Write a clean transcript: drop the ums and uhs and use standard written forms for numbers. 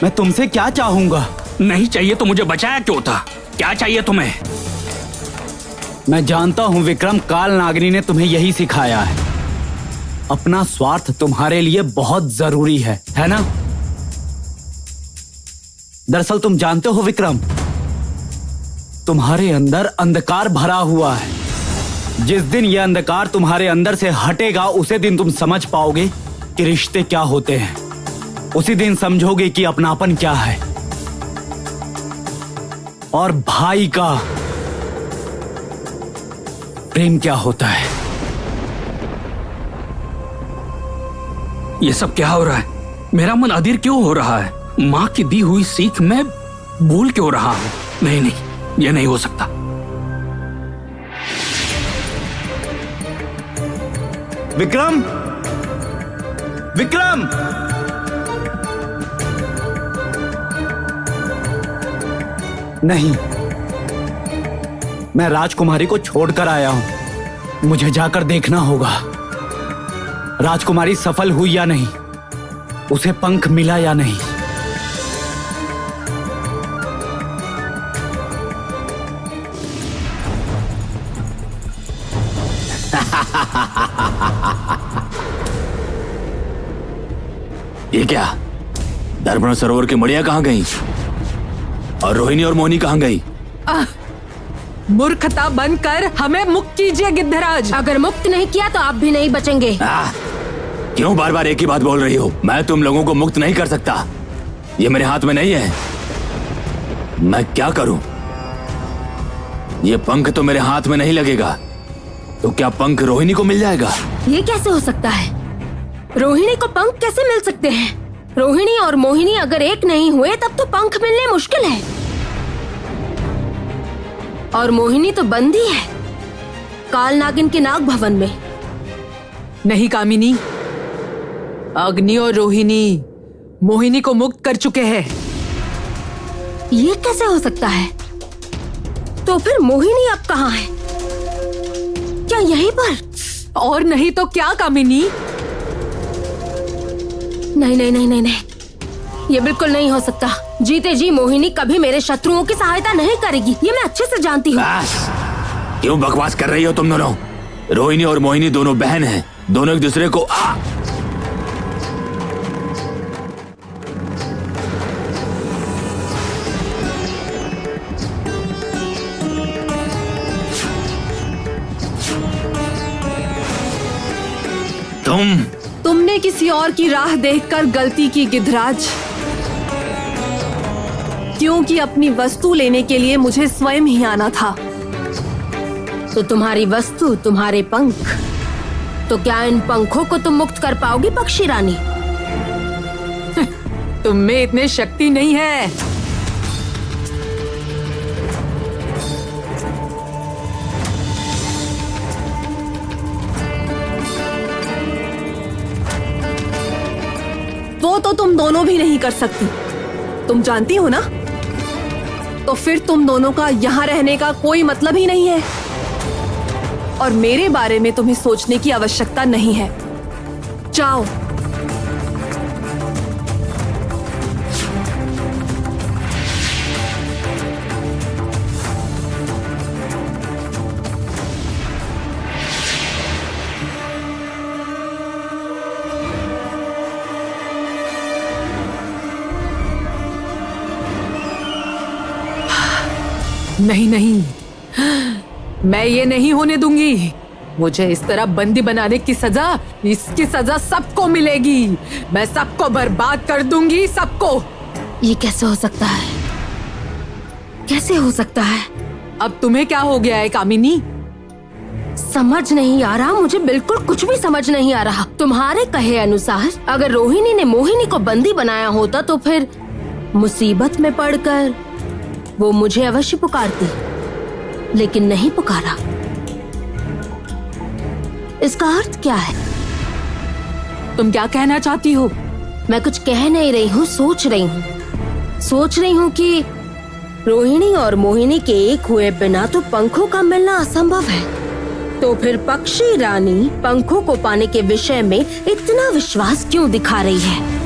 मैं तुमसे क्या चाहूंगा? नहीं चाहिए तो मुझे बचाया क्यों था? क्या चाहिए तुम्हें? मैं जानता हूं विक्रम, काल नागिनी ने तुम्हें यही सिखाया है। अपना स्वार्थ तुम्हारे लिए बहुत जरूरी है ना? दरअसल तुम जानते हो विक्रम, तुम्हारे अंदर अंधकार भरा हुआ है। जिस दिन यह अंधकार तुम्हारे अंदर से हटेगा, उसी दिन तुम समझ पाओगे कि रिश्ते क्या होते हैं। उसी दिन समझोगे कि अपनापन क्या है और भाई का प्रेम क्या होता है। ये सब क्या हो रहा है? मेरा मन अधीर क्यों हो रहा है? माँ की दी हुई सीख मैं भूल क्यों रहा हूं? नहीं नहीं, ये नहीं हो सकता। विक्रम, विक्रम! नहीं, मैं राजकुमारी को छोड़कर आया हूं। मुझे जाकर देखना होगा राजकुमारी सफल हुई या नहीं, उसे पंख मिला या नहीं। ये क्या? दर्पण सरोवर की मड़िया कहाँ गई? और रोहिणी और मोहिनी कहाँ गई? मूर्खता बंद कर हमें मुक्त कीजिए गिद्धराज। अगर मुक्त नहीं किया तो आप भी नहीं बचेंगे। क्यों बार बार एक ही बात बोल रही हो? मैं तुम लोगों को मुक्त नहीं कर सकता, ये मेरे हाथ में नहीं है। मैं क्या करूं? ये पंख तो मेरे हाथ में नहीं लगेगा, तो क्या पंख रोहिणी को मिल जाएगा? ये कैसे हो सकता है? रोहिणी को पंख कैसे मिल सकते हैं? रोहिणी और मोहिनी अगर एक नहीं हुए तब तो पंख मिलने मुश्किल है। और मोहिनी तो बंदी है काल नागिन के नाग भवन में। नहीं कामिनी, अग्नि और रोहिणी मोहिनी को मुक्त कर चुके हैं। ये कैसे हो सकता है? तो फिर मोहिनी अब कहाँ है? क्या यहीं पर? और नहीं तो क्या कामिनी? नहीं नहीं नहीं नहीं नहीं, ये बिल्कुल नहीं हो सकता। जीते जी मोहिनी कभी मेरे शत्रुओं की सहायता नहीं करेगी, ये मैं अच्छे से जानती हूँ। क्यों बकवास कर रही हो तुम दोनों? रोहिणी और मोहिनी दोनों बहन हैं, दोनों एक दूसरे को तुमने किसी और की राह देखकर गलती की गिद्धराज, क्योंकि अपनी वस्तु लेने के लिए मुझे स्वयं ही आना था। तो तुम्हारी वस्तु तुम्हारे पंख, तो क्या इन पंखों को तुम मुक्त कर पाओगी पक्षी रानी? तुम में इतने शक्ति नहीं है। वो तो तुम दोनों भी नहीं कर सकती, तुम जानती हो ना। तो फिर तुम दोनों का यहाँ रहने का कोई मतलब ही नहीं है, और मेरे बारे में तुम्हें सोचने की आवश्यकता नहीं है। जाओ। नहीं नहीं, मैं ये नहीं होने दूंगी। मुझे इस तरह बंदी बनाने की सजा, इसकी सजा सबको मिलेगी। मैं सबको बर्बाद कर दूंगी, सबको। ये कैसे हो सकता है? कैसे हो सकता है? अब तुम्हें क्या हो गया है कामिनी? समझ नहीं आ रहा, मुझे बिल्कुल कुछ भी समझ नहीं आ रहा। तुम्हारे कहे अनुसार अगर रोहिणी ने मोहिनी को बंदी बनाया होता तो फिर मुसीबत में पड़कर वो मुझे अवश्य पुकारती, लेकिन नहीं पुकारा। इसका अर्थ क्या है? तुम क्या कहना चाहती हो? मैं कुछ कह नहीं रही हूँ, सोच रही हूँ। सोच रही हूँ कि रोहिणी और मोहिनी के एक हुए बिना तो पंखों का मिलना असंभव है। तो फिर पक्षी रानी पंखों को पाने के विषय में इतना विश्वास क्यों दिखा रही है?